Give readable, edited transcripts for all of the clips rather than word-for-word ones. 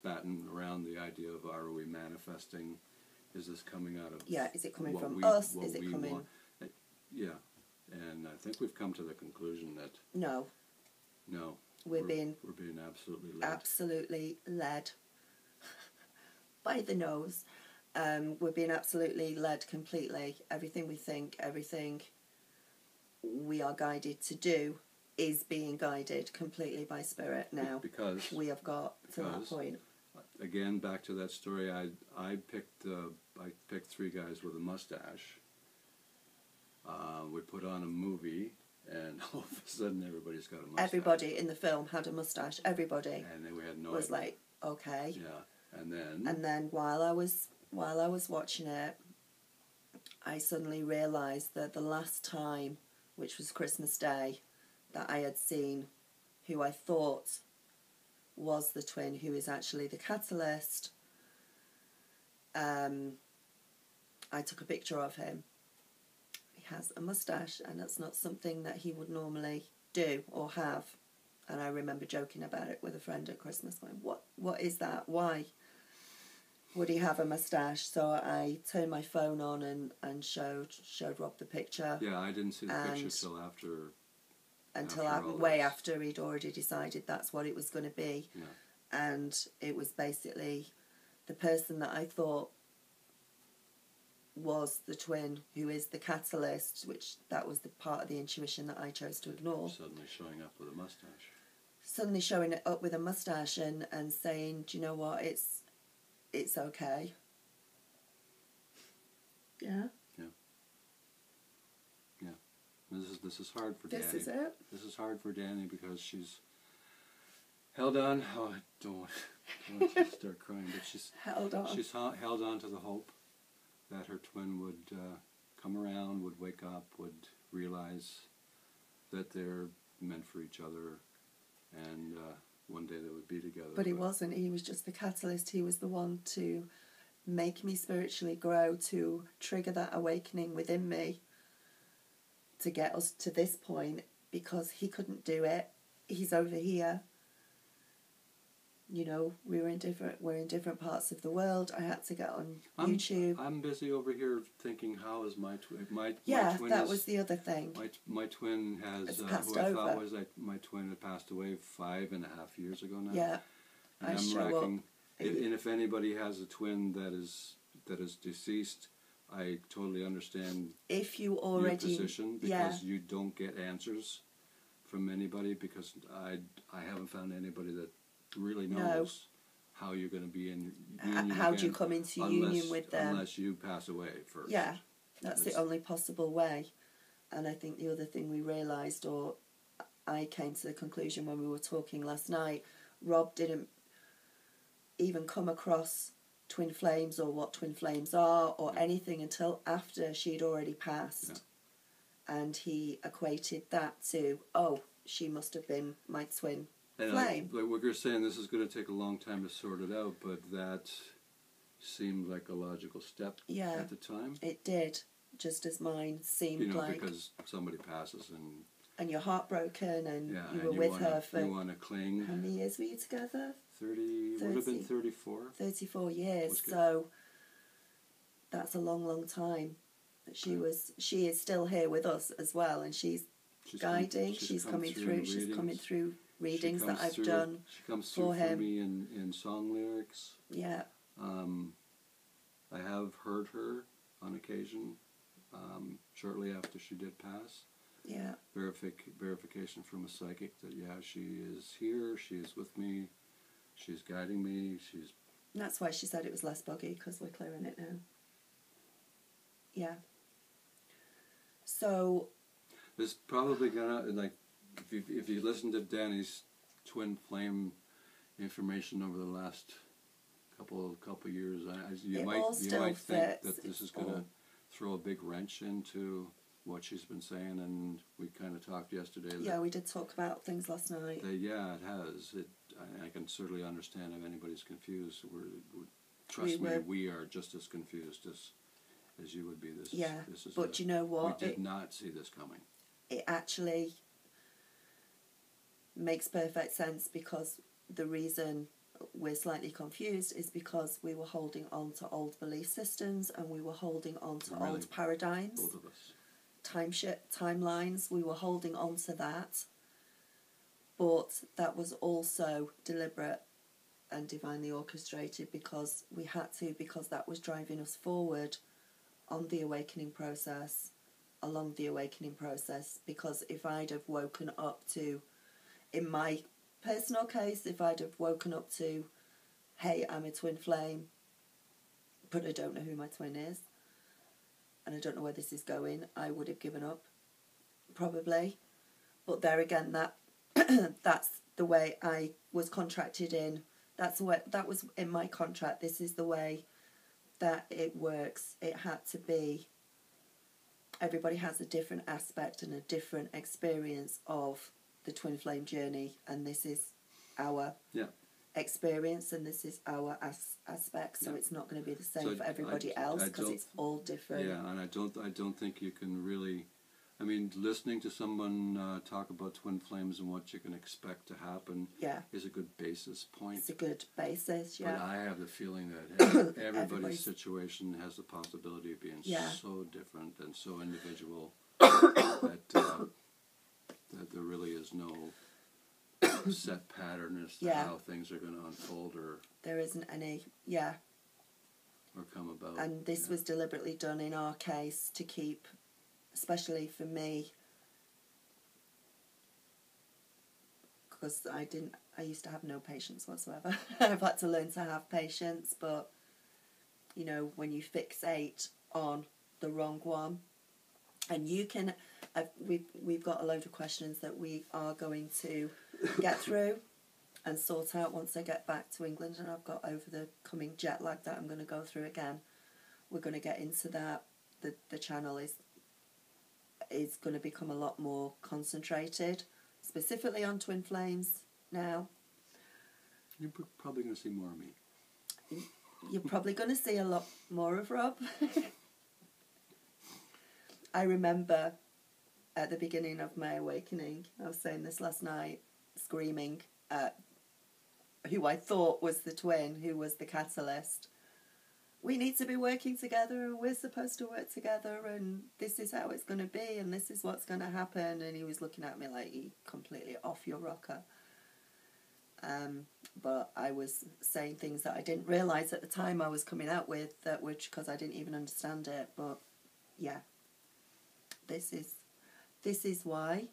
batting around the idea of, are we manifesting? Is this coming out of... Yeah, is it coming from us? Is it coming... Want? Yeah, and I think we've come to the conclusion that... No. We're being absolutely led. Absolutely led by the nose. We're being absolutely led completely. Everything we think, everything we are guided to do is being guided completely by spirit now. Because we have got to that point. Again, back to that story, I picked 3 guys with a mustache. We put on a movie, and all of a sudden everybody's got a mustache. Everybody in the film had a mustache. Everybody. And then we had no was idea. Like, okay. Yeah, and then while I was watching it, I suddenly realised that the last time, which was Christmas Day, that I had seen who I thought was the twin, who is actually the catalyst, I took a picture of him. He has a moustache, and that's not something that he would normally do or have. And I remember joking about it with a friend at Christmas, going, what is that? Why would he have a moustache? So I turned my phone on and showed Rob the picture. Yeah, I didn't see the picture till after... way after he'd already decided that's what it was going to be. Yeah. And it was basically the person that I thought was the twin, who is the catalyst, which that was the part of the intuition that I chose to ignore. Suddenly showing up with a mustache. Suddenly showing up with a mustache and saying, do you know what, it's okay. Yeah. This is hard for Danny. This is it. This is hard for Danny because she's held on. Oh, I don't want to start crying, but she's held on. She's held on to the hope that her twin would come around, would wake up, would realize that they're meant for each other, and one day they would be together. But he wasn't. He was just the catalyst. He was the one to make me spiritually grow, to trigger that awakening within me, to get us to this point, because he couldn't do it. He's over here. You know, we're in different parts of the world. I had to get on YouTube. I'm busy over here thinking, how is my twin? My twin that was the other thing. My twin has passed who over. I thought was my twin had passed away 5.5 years ago now. Yeah, and I'm racking. And if anybody has a twin that is deceased, I totally understand if you already, your position, because you don't get answers from anybody, because I haven't found anybody that really knows how you're going to be in union how again, do you come into union with them unless you pass away first. Yeah, that's the only possible way. And I think the other thing we realised, or I came to the conclusion when we were talking last night, Rob didn't even come across twin flames or what twin flames are or anything until after she'd already passed. And he equated that to, oh, she must have been my twin flame. Like what you're saying, this is going to take a long time to sort it out, but that seemed like a logical step at the time. It did, just as mine seemed like. Because somebody passes and you're heartbroken, and you were and with her for... You want to cling. How many years were you together? 30, would have been 34. 34 years, so that's a long, long time. She is still here with us as well, and she's guiding, she's coming through, she's coming through readings that I've done She comes through for me in song lyrics. Yeah. I have heard her on occasion, shortly after she did pass. Yeah. Verification from a psychic that, she is here, she is with me, she's guiding me, she's... And that's why she said it was less buggy, because we're clearing it now. Yeah. So... There's probably gonna, like, if you listen to Danny's twin flame information over the last couple years, you might think that this is going to throw a big wrench into what she's been saying, and we kind of talked yesterday. We did talk about things last night. It has. I can certainly understand if anybody's confused. Trust me, we are just as confused as you would be. But you know what? We did not see this coming. It actually makes perfect sense, because the reason we're slightly confused is because we were holding on to old belief systems and we were holding on to old paradigms. Both of us. Timelines, we were holding on to that. But that was also deliberate and divinely orchestrated because we had to, because that was driving us forward on the awakening process, along the awakening process. Because if I'd have woken up to, in my personal case, if I'd have woken up to, hey, I'm a twin flame, but I don't know who my twin is, and I don't know where this is going, I would have given up, probably. But there again, that's the way I was contracted in. That was in my contract. This is the way that it works. It had to be. Everybody has a different aspect and a different experience of the twin flame journey, and this is our experience, and this is our aspect. So it's not going to be the same for everybody else because it's all different. Yeah, and I don't think you can really. I mean, listening to someone talk about twin flames and what you can expect to happen is a good basis point. It's a good basis, yeah. But I have the feeling that everybody's situation has the possibility of being so different and so individual that there really is no set pattern as to how things are going to unfold or... There isn't any, or come about. And this was deliberately done in our case to keep... Especially for me, because I used to have no patience whatsoever. I've had to learn to have patience, but, you know, when you fixate on the wrong one, and you can, we've got a load of questions that we are going to get through and sort out once I get back to England, and I've got over the coming jet lag that I'm going to go through again. We're going to get into that. The channel is going to become a lot more concentrated, specifically on twin flames now. You're probably going to see more of me. You're probably going to see a lot more of Rob. I remember at the beginning of my awakening, I was saying this last night, screaming at who I thought was the twin, who was the catalyst. We need to be working together and we're supposed to work together and this is how it's going to be and this is what's going to happen. And he was looking at me like, you're completely off your rocker. But I was saying things that I didn't realise at the time I was coming out with, because I didn't even understand it. But yeah, this is why.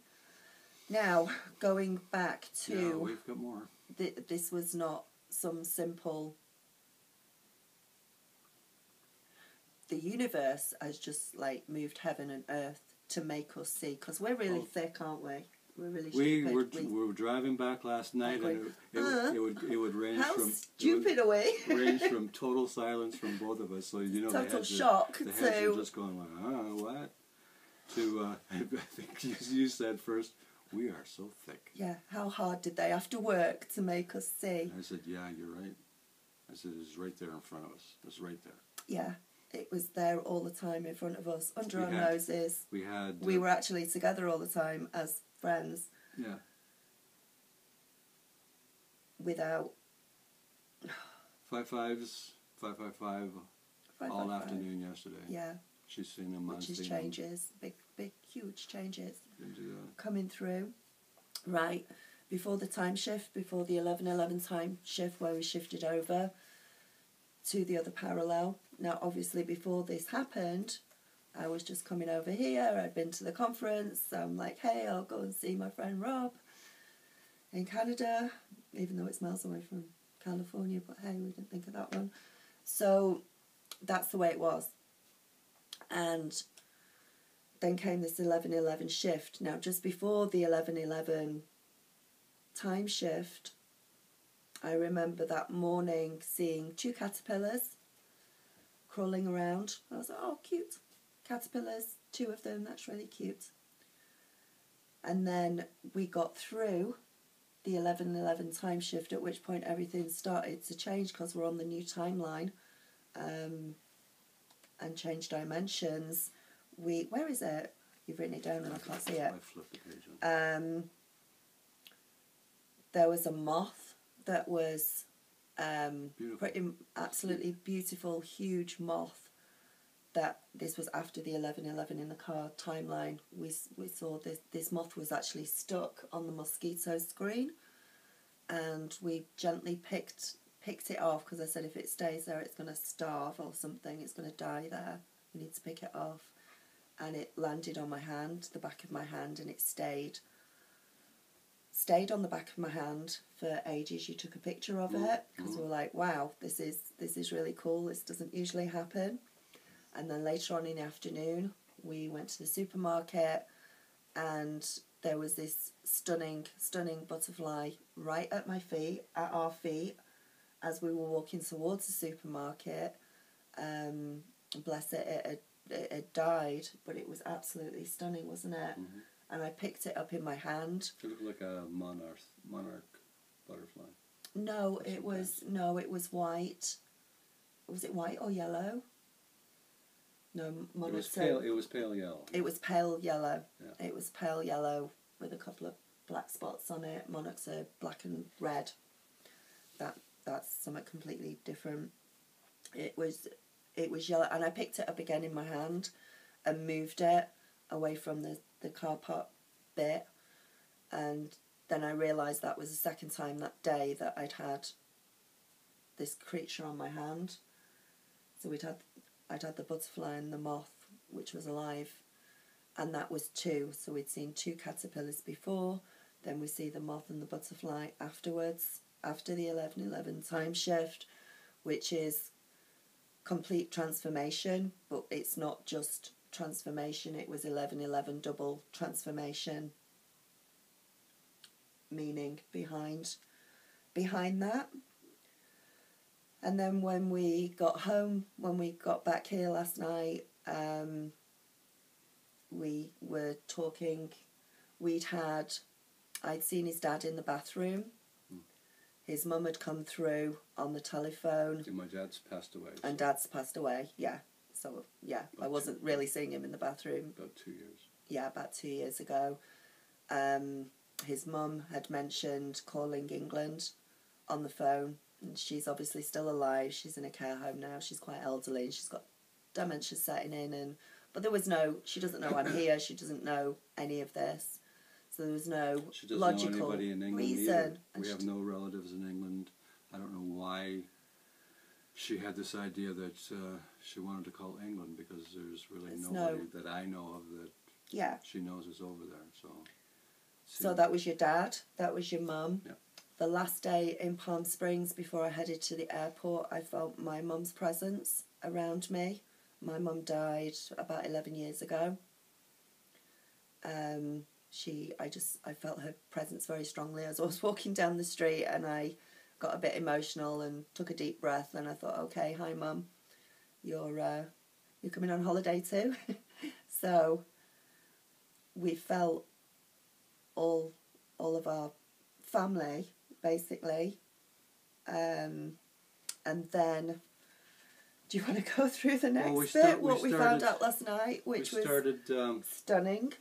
Now, going back to... Yeah, we've got more. This was not some simple... The universe has just like moved heaven and earth to make us see, because we're really thick, aren't we? We're really stupid. We were driving back last night, and it would range how from stupid are we? range from total silence from both of us. So you know, total shock. The heads are just going like, what? To I think you said first, we are so thick. Yeah. How hard did they have to work to make us see? I said, yeah, you're right. I said, it's right there in front of us. It's right there. Yeah. It was there all the time in front of us, under our noses. We were actually together all the time as friends. Yeah. Without... 555s, 555 all afternoon yesterday. Yeah. She's seen them. Which is changes, big, huge changes into coming through. Right. Before the time shift, before the 11:11 time shift where we shifted over to the other parallel. Now, obviously, before this happened, I was just coming over here. I'd been to the conference. So I'm like, hey, I'll go and see my friend Rob in Canada, even though it's miles away from California. But hey, we didn't think of that one. So that's the way it was. And then came this 11:11 shift. Now, just before the 11:11 time shift, I remember that morning seeing 2 caterpillars crawling around. I was like, oh, cute. Caterpillars, 2 of them, that's really cute. And then we got through the 11:11 time shift, at which point everything started to change because we're on the new timeline and change dimensions. Where is it? You've written it down and I can't see it. I flipped the page on. There was a moth that was Pretty absolutely beautiful, huge moth. That this was after the 11:11 in the car timeline. We saw this moth was actually stuck on the mosquito screen, and we gently picked it off because I said if it stays there it's going to starve or something. It's going to die there. We need to pick it off, and it landed on my hand, the back of my hand, and it stayed on the back of my hand for ages. You took a picture of it because we were like, wow, this is really cool. This doesn't usually happen. And then later on in the afternoon, we went to the supermarket, and there was this stunning butterfly right at our feet, as we were walking towards the supermarket. Bless it, it had died, but it was absolutely stunning, wasn't it? Mm-hmm. And I picked it up in my hand. It looked like a monarch butterfly. No, it was white. Was it white or yellow? No, monarchs. It was pale yellow. It was pale yellow. Yeah. It was pale yellow with a couple of black spots on it. Monarchs are black and red. That's something completely different. It was yellow, and I picked it up again in my hand and moved it away from the car park bit, and then I realised that was the second time that day that I'd had this creature on my hand. So I'd had the butterfly and the moth, which was alive, and that was two. So we'd seen two caterpillars before, then we see the moth and the butterfly afterwards, after the 11:11 time shift, which is complete transformation, but it's not just transformation, it was 11:11 double transformation meaning behind that. And then when we got home, when we got back here last night, we were talking. I'd seen his dad in the bathroom. His mum had come through on the telephone. And my dad's passed away. And Dad's passed away, yeah. So, yeah, I wasn't really seeing him in the bathroom. About 2 years. Yeah, about 2 years ago. His mum had mentioned calling England on the phone. And she's obviously still alive. She's in a care home now. She's quite elderly. She's got dementia setting in. But she doesn't know I'm here. She doesn't know any of this. So there was no logical know anybody in England reason. We have no relatives in England. I don't know why she had this idea that she wanted to call England, because there's really nobody that I know of that she knows is over there. So that was your dad, that was your mum. Yeah. The last day in Palm Springs before I headed to the airport, I felt my mum's presence around me. My mum died about 11 years ago. I felt her presence very strongly as I was walking down the street, and I got a bit emotional and took a deep breath, and I thought, okay, hi Mum, you're coming on holiday too. So we felt all of our family, basically. And then, do you want to go through the next bit? What we found out last night, which was stunning.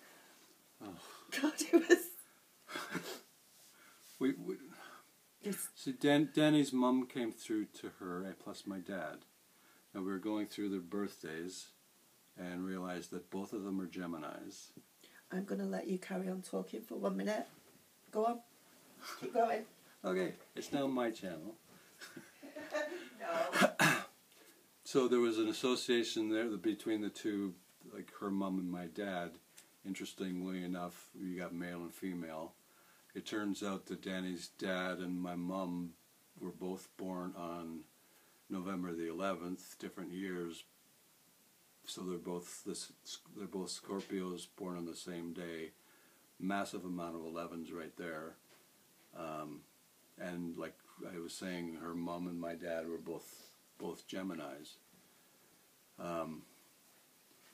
Oh. God, it was... See, Danny's mum came through to her, plus my dad. And we were going through their birthdays and realized that both of them are Geminis. I'm going to let you carry on talking for 1 minute. Go on. Keep going. Okay, it's now my channel. No. So there was an association there between the two, like her mum and my dad. Interestingly enough, you got male and female. It turns out that Danny's dad and my mum were both born on November the 11th, different years. So they're both Scorpios, born on the same day. Massive amount of 11s right there. And like I was saying, her mum and my dad were both Geminis.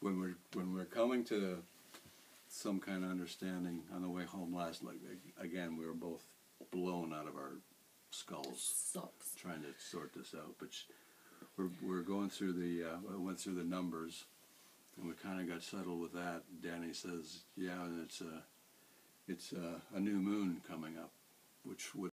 When we're coming to some kind of understanding on the way home last night, again, we were both blown out of our skulls trying to sort this out. But we're going through went through the numbers, and we kind of got settled with that. Danny says, yeah, and it's a new moon coming up, which would